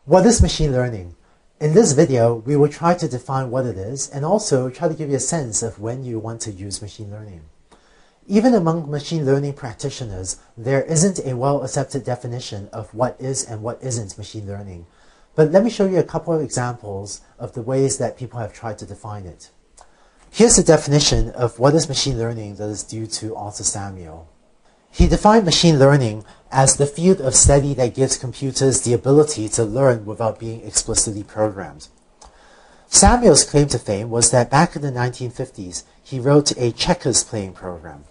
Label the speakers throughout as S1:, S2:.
S1: What is machine learning? In this video, we will try to define what it is and also try to give you a sense of when you want to use machine learning. Even among machine learning practitioners, there isn't a well-accepted definition of what is and what isn't machine learning. But let me show you a couple of examples of the ways that people have tried to define it. Here's the definition of what is machine learning that is due to Arthur Samuel. He defined machine learning as the field of study that gives computers the ability to learn without being explicitly programmed. Samuel's claim to fame was that back in the 1950s, he wrote a checkers playing program.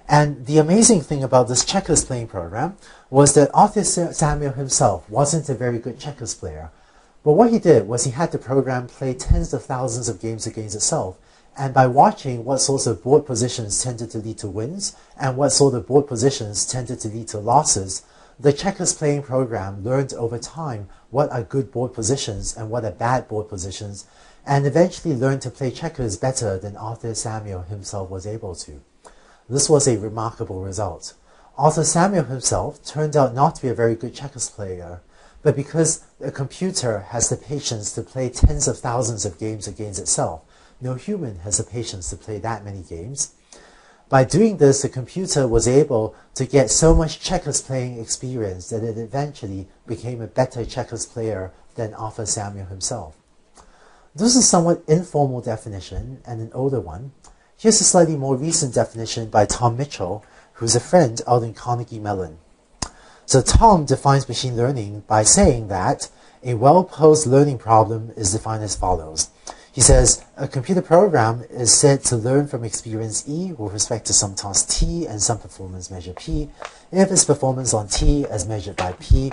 S1: And the amazing thing about this checkers playing program was that Arthur Samuel himself wasn't a very good checkers player. But what he did was he had the program play tens of thousands of games against itself. And by watching what sorts of board positions tended to lead to wins and what sort of board positions tended to lead to losses, the checkers playing program learned over time what are good board positions and what are bad board positions, and eventually learned to play checkers better than Arthur Samuel himself was able to. This was a remarkable result. Arthur Samuel himself turned out not to be a very good checkers player, but because a computer has the patience to play tens of thousands of games against itself, no human has the patience to play that many games. By doing this, the computer was able to get so much checkers playing experience that it eventually became a better checkers player than Arthur Samuel himself. This is a somewhat informal definition and an older one. Here's a slightly more recent definition by Tom Mitchell, who's a friend out in Carnegie Mellon. So Tom defines machine learning by saying that a well-posed learning problem is defined as follows. He says, a computer program is said to learn from experience E with respect to some task T and some performance measure P, if its performance on T as measured by P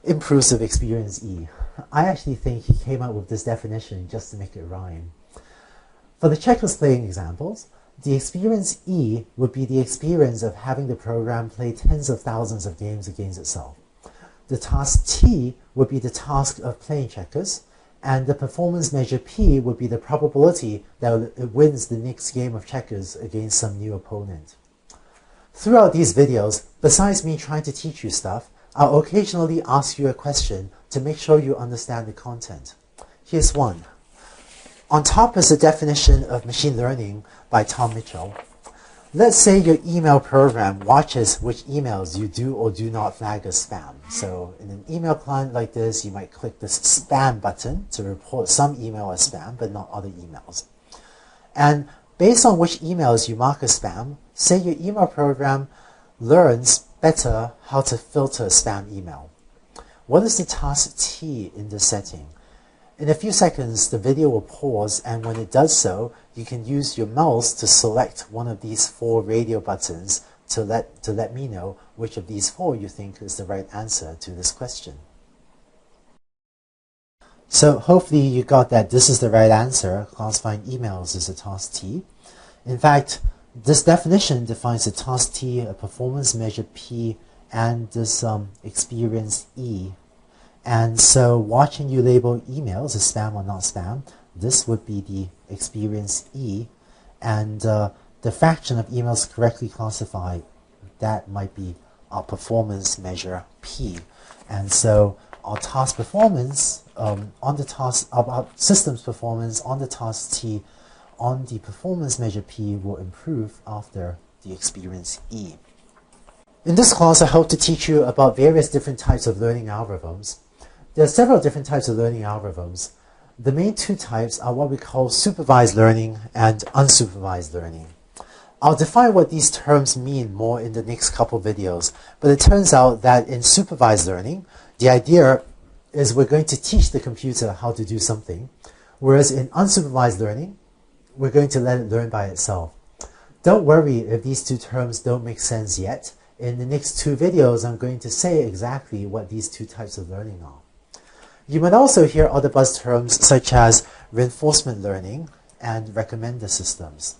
S1: improves with experience E. I actually think he came up with this definition just to make it rhyme. For the checkers playing examples, the experience E would be the experience of having the program play tens of thousands of games against itself. The task T would be the task of playing checkers, and the performance measure P would be the probability that it wins the next game of checkers against some new opponent. Throughout these videos, besides me trying to teach you stuff, I'll occasionally ask you a question to make sure you understand the content. Here's one. On top is the definition of machine learning by Tom Mitchell. Let's say your email program watches which emails you do or do not flag as spam. So in an email client like this, you might click this spam button to report some email as spam, but not other emails. And based on which emails you mark as spam, say your email program learns better how to filter spam email. What is the task T in this setting? In a few seconds, the video will pause, and when it does so, you can use your mouse to select one of these four radio buttons to let me know which of these four you think is the right answer to this question. So hopefully you got that this is the right answer. Classifying emails is a task T. In fact, this definition defines a task T, a performance measure P, and this experience E. And so watching you label emails as spam or not spam, this would be the experience E, and the fraction of emails correctly classified, that might be our performance measure P. And so our task performance on the task, our system's performance on the task T on the performance measure P will improve after the experience E. In this class, I hope to teach you about various different types of learning algorithms. There are several different types of learning algorithms. The main two types are what we call supervised learning and unsupervised learning. I'll define what these terms mean more in the next couple videos, but it turns out that in supervised learning, the idea is we're going to teach the computer how to do something, whereas in unsupervised learning, we're going to let it learn by itself. Don't worry if these two terms don't make sense yet. In the next two videos, I'm going to say exactly what these two types of learning are. You might also hear other buzz terms such as reinforcement learning and recommender systems.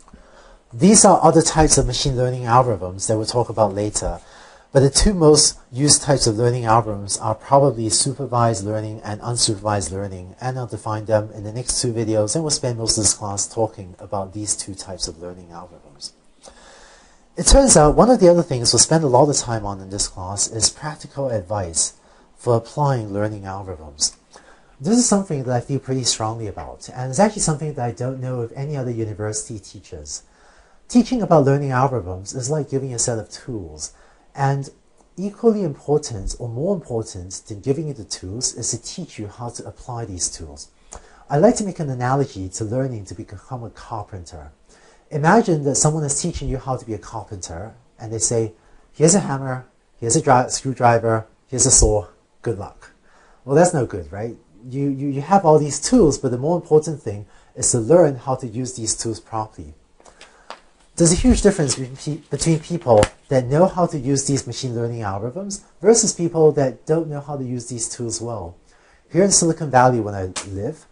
S1: These are other types of machine learning algorithms that we'll talk about later, but the two most used types of learning algorithms are probably supervised learning and unsupervised learning, and I'll define them in the next two videos, and we'll spend most of this class talking about these two types of learning algorithms. It turns out one of the other things we'll spend a lot of time on in this class is practical advice for applying learning algorithms. This is something that I feel pretty strongly about, and it's actually something that I don't know if any other university teaches. Teaching about learning algorithms is like giving a set of tools, and equally important or more important than giving you the tools is to teach you how to apply these tools. I like to make an analogy to learning to become a carpenter. Imagine that someone is teaching you how to be a carpenter, and they say, here's a hammer, here's a screwdriver, here's a saw, good luck. Well, that's no good, right? You have all these tools, but the more important thing is to learn how to use these tools properly. There's a huge difference between people that know how to use these machine learning algorithms versus people that don't know how to use these tools well. Here in Silicon Valley, when I live,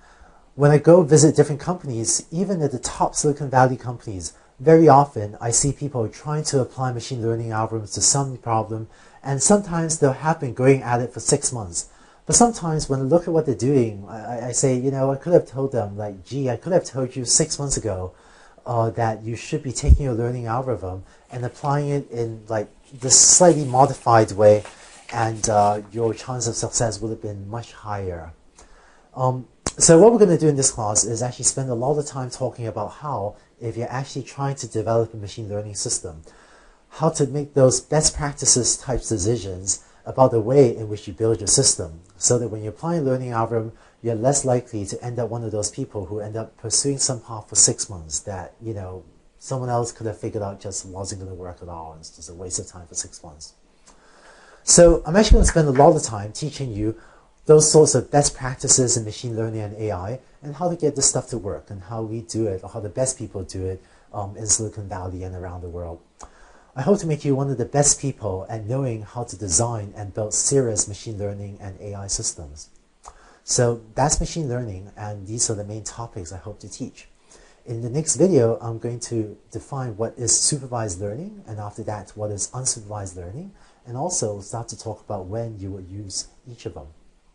S1: when I go visit different companies, even at the top Silicon Valley companies, very often I see people trying to apply machine learning algorithms to some problem, and sometimes they'll have been going at it for 6 months. But sometimes when I look at what they're doing, I say, you know, I could have told them, like, gee, I could have told you 6 months ago that you should be taking your learning algorithm and applying it in like this slightly modified way, and your chance of success would have been much higher. So what we're going to do in this class is actually spend a lot of time talking about how, if you're actually trying to develop a machine learning system, how to make those best practices types decisions about the way in which you build your system, so that when you apply a learning algorithm, you're less likely to end up one of those people who end up pursuing some path for 6 months that, you know, someone else could have figured out just wasn't going to work at all, and it's just a waste of time for 6 months. So I'm actually going to spend a lot of time teaching you those sorts of best practices in machine learning and AI, and how to get this stuff to work, and how we do it, or how the best people do it in Silicon Valley and around the world. I hope to make you one of the best people at knowing how to design and build serious machine learning and AI systems. So that's machine learning, and these are the main topics I hope to teach. In the next video, I'm going to define what is supervised learning, and after that, what is unsupervised learning, and also start to talk about when you will use each of them.